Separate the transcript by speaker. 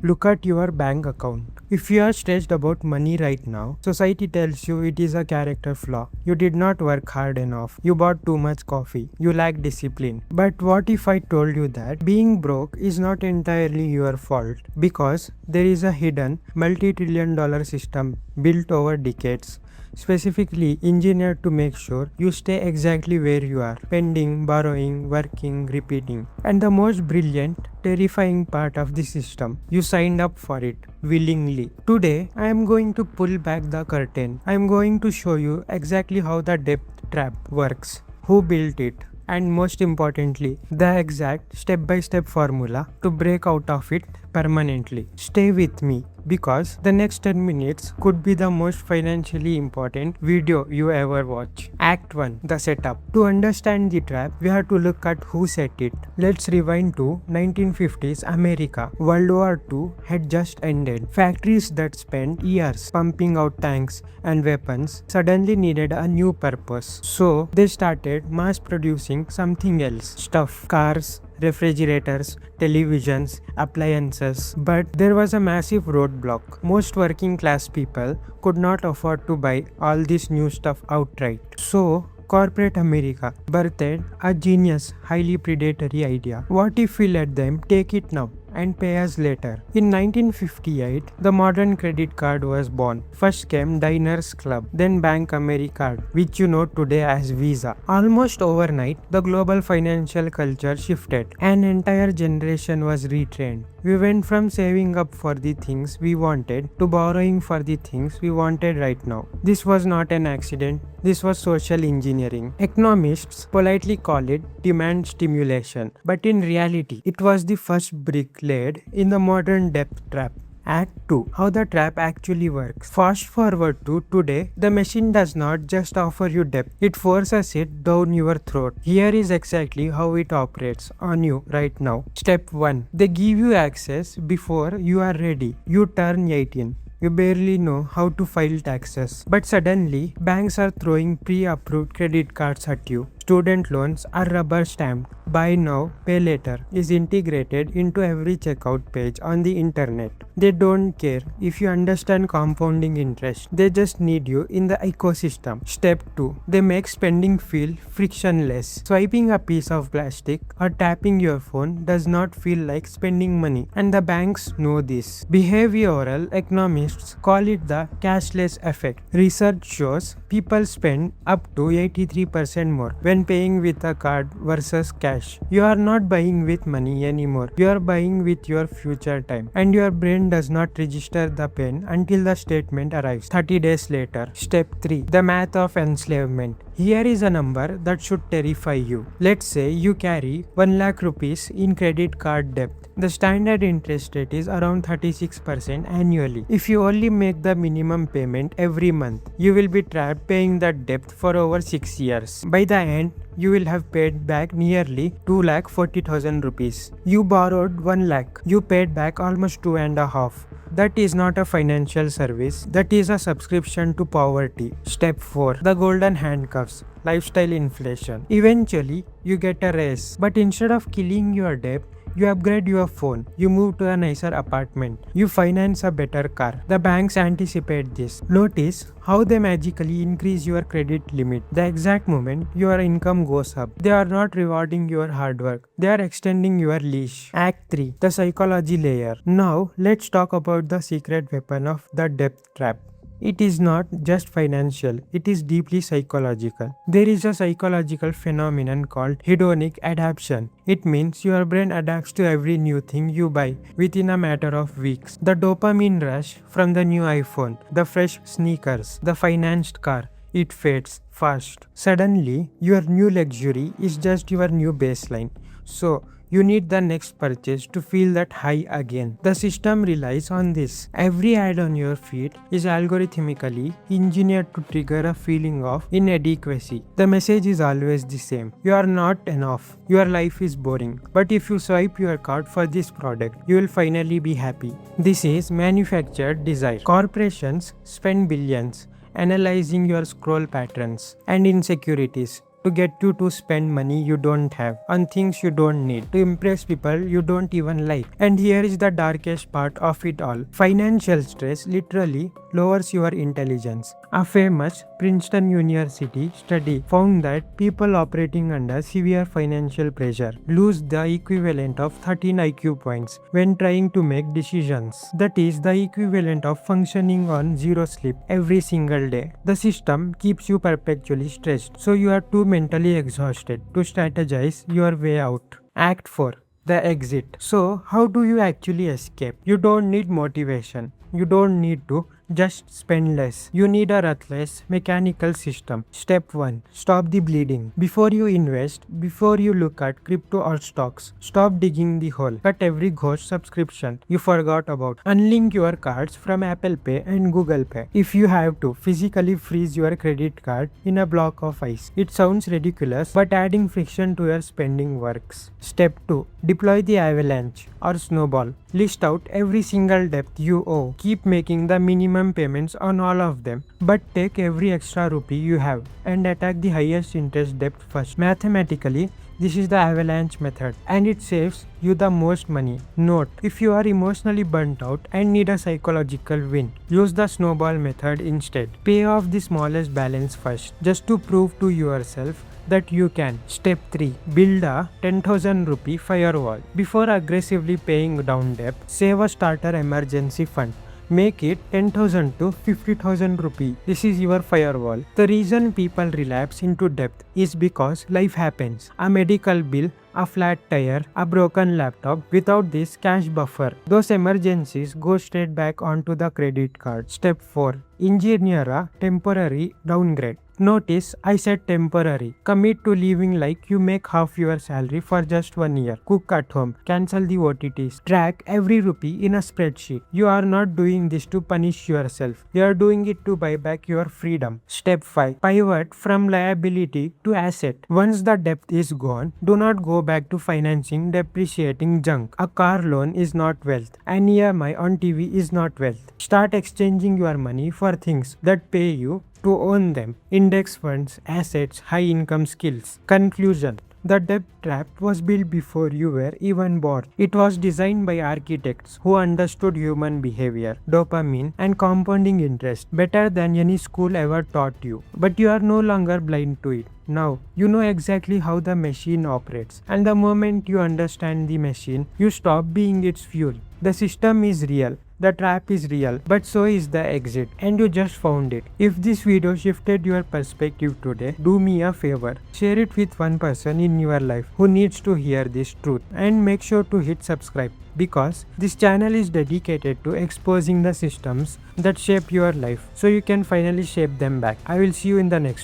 Speaker 1: Look at your bank account. If you are stressed about money right now, society tells you it is a character flaw. You did not work hard enough. You bought too much coffee. You lack discipline. But what if I told you that being broke is not entirely your fault? Because there is a hidden multi-trillion-dollar system built over decades, specifically engineered to make sure you stay exactly where you are, spending, borrowing, working, repeating. And the most brilliant, terrifying part of the system, you signed up for it willingly. Today, I am going to pull back the curtain. I am going to show you exactly how the debt trap works, who built it, and most importantly, the exact step-by-step formula to break out of it permanently. Stay with me because the next 10 minutes could be the most financially important video you ever watch. Act 1. The setup. To understand the trap, we have to look at who set it. Let's rewind to 1950s America. World War II had just ended. Factories that spent years pumping out tanks and weapons suddenly needed a new purpose. So they started mass producing something else. Stuff, cars, refrigerators, televisions, appliances. But there was a massive roadblock. Most working class people could not afford to buy all this new stuff outright. So corporate America birthed a genius, highly predatory idea. What if we let them take it now and pay us later? In 1958, the modern credit card was born. First came Diners Club, then Bank Americard, which you know today as Visa. Almost overnight, the global financial culture shifted. An entire generation was retrained. We went from saving up for the things we wanted to borrowing for the things we wanted right now. This was not an accident. This was social engineering. Economists politely call it demand stimulation, but in reality, it was the first brick laid in the modern debt trap. Act 2. How the trap actually works. Fast forward to today, the machine does not just offer you debt, it forces it down your throat. Here is exactly how it operates on you right now. Step 1. They give you access before you are ready. You turn 18. You barely know how to file taxes. But suddenly, banks are throwing pre-approved credit cards at you. Student loans are rubber stamped. Buy now, pay later is integrated into every checkout page on the internet. They don't care if you understand compounding interest. They just need you in the ecosystem. Step 2. They make spending feel frictionless. Swiping a piece of plastic or tapping your phone does not feel like spending money. And the banks know this. Behavioral economists call it the cashless effect. Research shows people spend up to 83% more when paying with a card versus cash. You are not buying with money anymore. You are buying with your future time. And your brain does not register the pain until the statement arrives 30 days later. Step 3. The math of enslavement. Here is a number that should terrify you. Let's say you carry 1 lakh rupees in credit card debt. The standard interest rate is around 36% annually. If you only make the minimum payment every month, you will be trapped paying that debt for over 6 years. By the end, you will have paid back nearly 2,40,000 rupees. You borrowed 1 lakh. You paid back almost 2.5. That is not a financial service. That is a subscription to poverty. Step 4. The golden handcuffs. Lifestyle inflation. Eventually, you get a raise. But instead of killing your debt, you upgrade your phone, you move to a nicer apartment, you finance a better car. The banks anticipate this. Notice how they magically increase your credit limit the exact moment your income goes up. They are not rewarding your hard work, they are extending your leash. Act 3. The psychology layer. Now, let's talk about the secret weapon of the debt trap. It is not just financial, it is deeply psychological. There is a psychological phenomenon called hedonic adaptation. It means your brain adapts to every new thing you buy within a matter of weeks. The dopamine rush from the new iPhone, the fresh sneakers, the financed car, it fades fast. Suddenly, your new luxury is just your new baseline. So, you need the next purchase to feel that high again. The system relies on this. Every ad on your feed is algorithmically engineered to trigger a feeling of inadequacy. The message is always the same. You are not enough. Your life is boring. But if you swipe your card for this product, you will finally be happy. This is manufactured desire. Corporations spend billions analyzing your scroll patterns and insecurities to get you to spend money you don't have on things you don't need, to impress people you don't even like. And here is the darkest part of it all. Financial stress literally lowers your intelligence. A famous Princeton University study found that people operating under severe financial pressure lose the equivalent of 13 IQ points when trying to make decisions. That is the equivalent of functioning on zero sleep every single day. The system keeps you perpetually stressed, so you are too mentally exhausted to strategize your way out. Act 4. The exit. So, how do you actually escape? You don't need motivation. You don't need to just spend less. You need a ruthless mechanical system. Step 1. Stop the bleeding. Before you invest, before you look at crypto or stocks, stop digging the hole. Cut every ghost subscription you forgot about. Unlink your cards from Apple Pay and Google Pay. If you have to physically freeze your credit card in a block of ice. It sounds ridiculous, but adding friction to your spending works. Step 2. Deploy the avalanche or snowball. List out every single debt you owe. Keep making the minimum payments on all of them, but take every extra rupee you have and attack the highest interest debt first. Mathematically, this is the avalanche method and it saves you the most money. Note, if you are emotionally burnt out and need a psychological win, use the snowball method instead. Pay off the smallest balance first, just to prove to yourself that you can. Step 3. Build a 10,000 rupee firewall. Before aggressively paying down debt, save a starter emergency fund. Make it 10,000 to 50,000 rupee. This is your firewall. The reason people relapse into debt is because life happens. A medical bill, a flat tire, a broken laptop. Without this cash buffer, those emergencies go straight back onto the credit card. Step 4. Engineer a temporary downgrade. Notice I said temporary. Commit to living like you make half your salary for just 1 year. Cook at home. Cancel the OTTs. Track every rupee in a spreadsheet. You are not doing this to punish yourself. You are doing it to buy back your freedom. Step 5. Pivot from liability to asset. Once the debt is gone, do not go back to financing depreciating junk. A car loan is not wealth. An EMI on TV is not wealth. Start exchanging your money for things that pay you to own them. Index funds, assets, high income skills. Conclusion. The debt trap was built before you were even born. It was designed by architects who understood human behavior, dopamine, and compounding interest better than any school ever taught you. But you are no longer blind to it. Now, you know exactly how the machine operates, and the moment you understand the machine, you stop being its fuel. The system is real. The trap is real, but so is the exit, and you just found it. If this video shifted your perspective today, do me a favor. Share it with one person in your life who needs to hear this truth, and make sure to hit subscribe, because this channel is dedicated to exposing the systems that shape your life so you can finally shape them back. I will see you in the next